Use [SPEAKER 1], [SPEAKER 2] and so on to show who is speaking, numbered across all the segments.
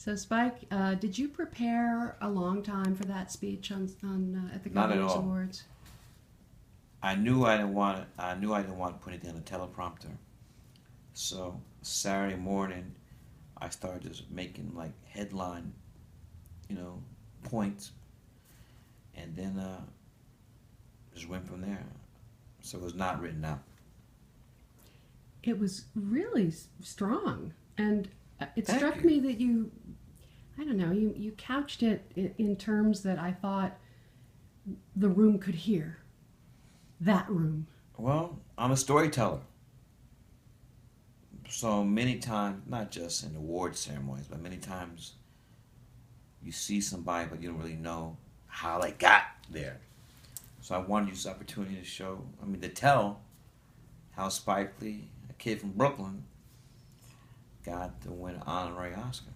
[SPEAKER 1] So, Spike, did you prepare a long time for that speech on at the
[SPEAKER 2] Not at
[SPEAKER 1] Governors
[SPEAKER 2] all.
[SPEAKER 1] Awards?
[SPEAKER 2] I knew I didn't want it. I knew I didn't want to put anything on the teleprompter. So Saturday morning, I started just making like headline, you know, points, and then just went from there. So it was not written out.
[SPEAKER 1] It was really strong, and it
[SPEAKER 2] Thank
[SPEAKER 1] struck
[SPEAKER 2] you.
[SPEAKER 1] me that I don't know, you couched it in terms that I thought the room could hear. That room.
[SPEAKER 2] Well, I'm a storyteller. So many times, not just in award ceremonies, but many times you see somebody, but you don't really know how they got there. So I wanted to use this opportunity to show, to tell how Spike Lee, a kid from Brooklyn, got to win an honorary Oscar.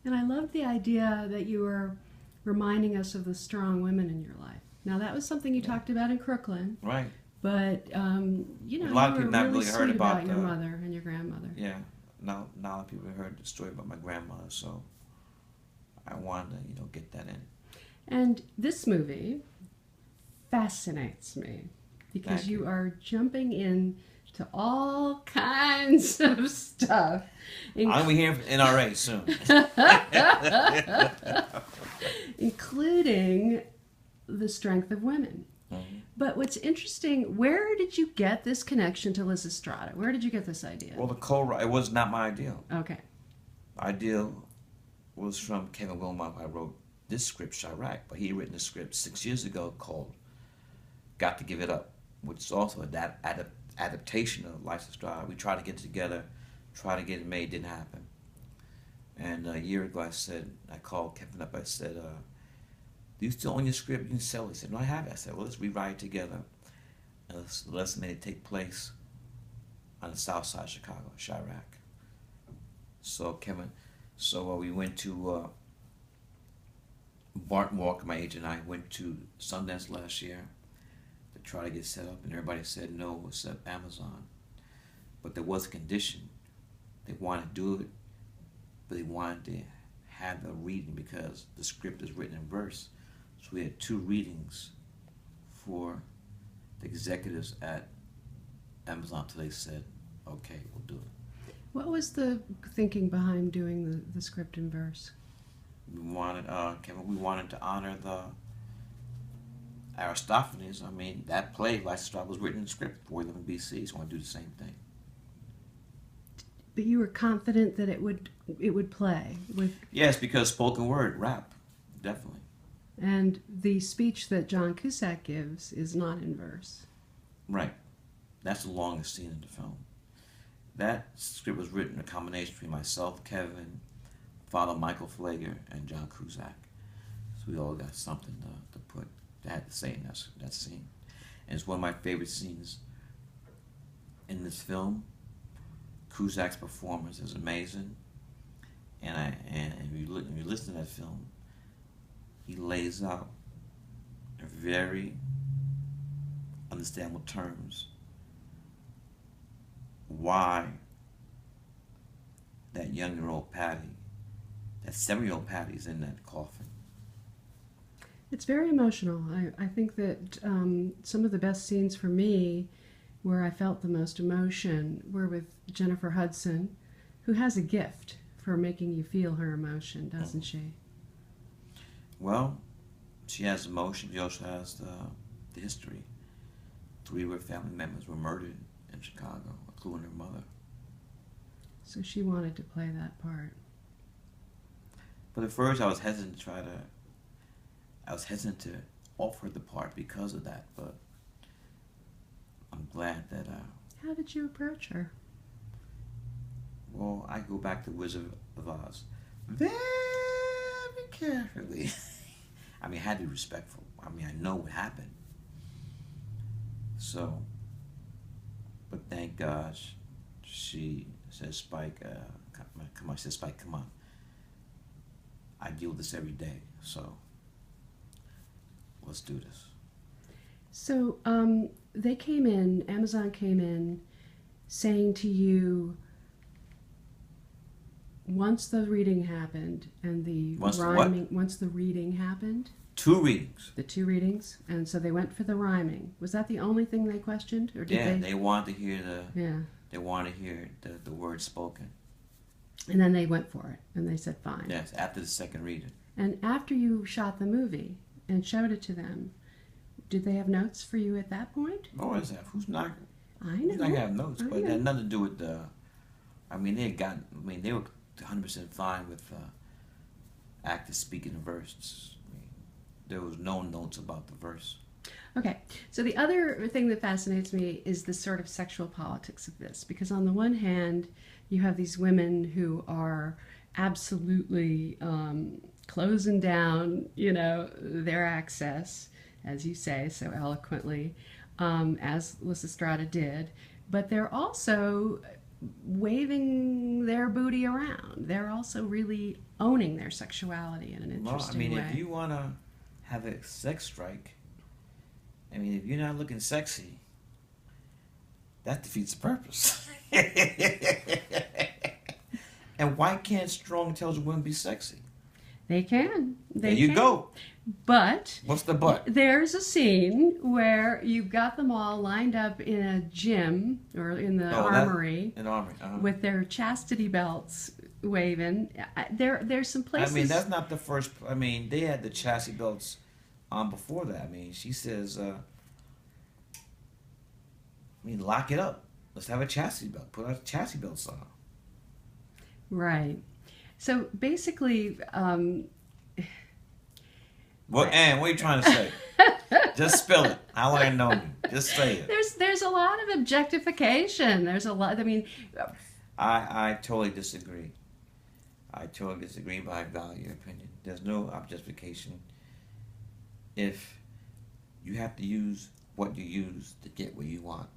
[SPEAKER 1] And I love the idea that you were reminding us of the strong women in your life. Now, that was something you
[SPEAKER 2] Yeah.
[SPEAKER 1] talked about in Crooklyn,
[SPEAKER 2] Right.
[SPEAKER 1] but
[SPEAKER 2] A
[SPEAKER 1] you
[SPEAKER 2] lot of
[SPEAKER 1] were
[SPEAKER 2] people not
[SPEAKER 1] really
[SPEAKER 2] really heard
[SPEAKER 1] sweet
[SPEAKER 2] about
[SPEAKER 1] your
[SPEAKER 2] the.
[SPEAKER 1] mother and your grandmother.
[SPEAKER 2] Yeah. Not a lot of people heard the story about my grandmother, so I wanted to, get that in.
[SPEAKER 1] And this movie fascinates me because
[SPEAKER 2] Thank
[SPEAKER 1] you
[SPEAKER 2] you.
[SPEAKER 1] are jumping in to all kinds of stuff.
[SPEAKER 2] I'll be here for NRA soon.
[SPEAKER 1] Including the strength of women.
[SPEAKER 2] Mhm.
[SPEAKER 1] But what's interesting, where did you get this connection to Liz Estrada? Where did you get this idea?
[SPEAKER 2] Well, it was not my idea.
[SPEAKER 1] Okay.
[SPEAKER 2] Idea was from Kevin Wilmot. I wrote this script, Chi-Raq, but he had written a script 6 years ago called Got to Give It Up, which is also an adaptation of Life Estrada. We tried to get it together, tried to get it made, didn't happen. And a year ago, I called Kevin up. I said, "Do you still own your script? You can sell it." He said, "No, I have it." I said, "Well, let's rewrite it together, and let's make it take place on the south side of Chicago, Chi-Raq." So we went to Barton Walker, my agent, and I went to Sundance last year to try to get set up, and everybody said no except Amazon. But there was a condition. They wanted to do it, but they wanted to have the reading because the script is written in verse. So we had 2 readings for the executives at Amazon till they said, "Okay, we'll do it."
[SPEAKER 1] What was the thinking behind doing the script in verse?
[SPEAKER 2] We wanted, Kevin, we wanted to honor the Aristophanes. That play, Life Estrada, was written in script 411 BC, so I want to do the same thing.
[SPEAKER 1] But you were confident that it would play with.
[SPEAKER 2] Yes, because spoken word, rap, definitely.
[SPEAKER 1] And the speech that John Cusack gives is not in verse.
[SPEAKER 2] Right. That's the longest scene in the film. That script was written a combination between myself, Kevin, Father Michael Flager, and John Cusack. So we all got something to put, to have to say in that scene. And it's one of my favorite scenes in this film. Cusack's performance is amazing. And if you listen to that film, he lays out in very understandable terms why that young-year-old Patty, that 7-year-old Patty, is in that coffin.
[SPEAKER 1] It's very emotional. I think that some of the best scenes for me, where I felt the most emotion, were with Jennifer Hudson, who has a gift for making you feel her emotion, doesn't she?
[SPEAKER 2] Well, she has emotion. She also has the history. 3 of her family members were murdered in Chicago, including her mother.
[SPEAKER 1] So she wanted to play that part.
[SPEAKER 2] But at first, I was hesitant to offer the part because of that. But I'm glad that.
[SPEAKER 1] How did you approach her?
[SPEAKER 2] Well, I go back to Wizard of Oz very carefully. I had to be respectful. I know what happened. So, but thank God she says, "Spike, come on." She says, "Spike, come on. I deal with this every day, so let's do this."
[SPEAKER 1] So Amazon came in saying to you, once the reading happened and the
[SPEAKER 2] Once the
[SPEAKER 1] rhyming, once the reading happened,
[SPEAKER 2] 2 readings.
[SPEAKER 1] the 2 readings, and so they went for the rhyming. Was that the only thing they questioned, or did
[SPEAKER 2] Yeah, they wanted to hear
[SPEAKER 1] Yeah.
[SPEAKER 2] they wanted to hear the word spoken.
[SPEAKER 1] And then they went for it, and they said fine.
[SPEAKER 2] Yes, after the second reading.
[SPEAKER 1] And after you shot the movie and showed it to them, did they have notes for you at that point?
[SPEAKER 2] Oh, is that who's not?
[SPEAKER 1] I
[SPEAKER 2] Who's
[SPEAKER 1] know.
[SPEAKER 2] not gonna have notes?
[SPEAKER 1] I
[SPEAKER 2] But it
[SPEAKER 1] know.
[SPEAKER 2] had nothing to do with the. I mean, they were 100% fine with actors speaking the verse. I mean, there was no notes about the verse.
[SPEAKER 1] Okay, so the other thing that fascinates me is the sort of sexual politics of this, because on the one hand, you have these women who are absolutely closing down, their access, as you say so eloquently, as Lysistrata did, but they're also waving their booty around. They're also really owning their sexuality in an interesting way.
[SPEAKER 2] If you want to have a sex strike, if you're not looking sexy, that defeats the purpose. And why can't strong, intelligent women be sexy?
[SPEAKER 1] They can.
[SPEAKER 2] There you go.
[SPEAKER 1] But
[SPEAKER 2] what's the but?
[SPEAKER 1] There's a scene where you've got them all lined up in a gym or in the armory, with their chastity belts waving. There's some places.
[SPEAKER 2] That's not the first. They had the chastity belts on before that. She says, lock it up. Let's have a chastity belt. Put our chastity belts on.
[SPEAKER 1] Right. So basically,
[SPEAKER 2] Ann, what are you trying to say? Just spill it. I want to know you. Just say it.
[SPEAKER 1] There's a lot of objectification. There's a lot.
[SPEAKER 2] I totally disagree. But I value your opinion. There's no objectification if you have to use what you use to get what you want.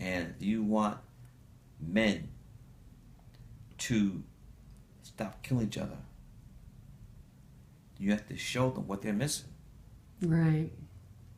[SPEAKER 2] And if you want men to stop killing each other, you have to show them what they're missing.
[SPEAKER 1] Right.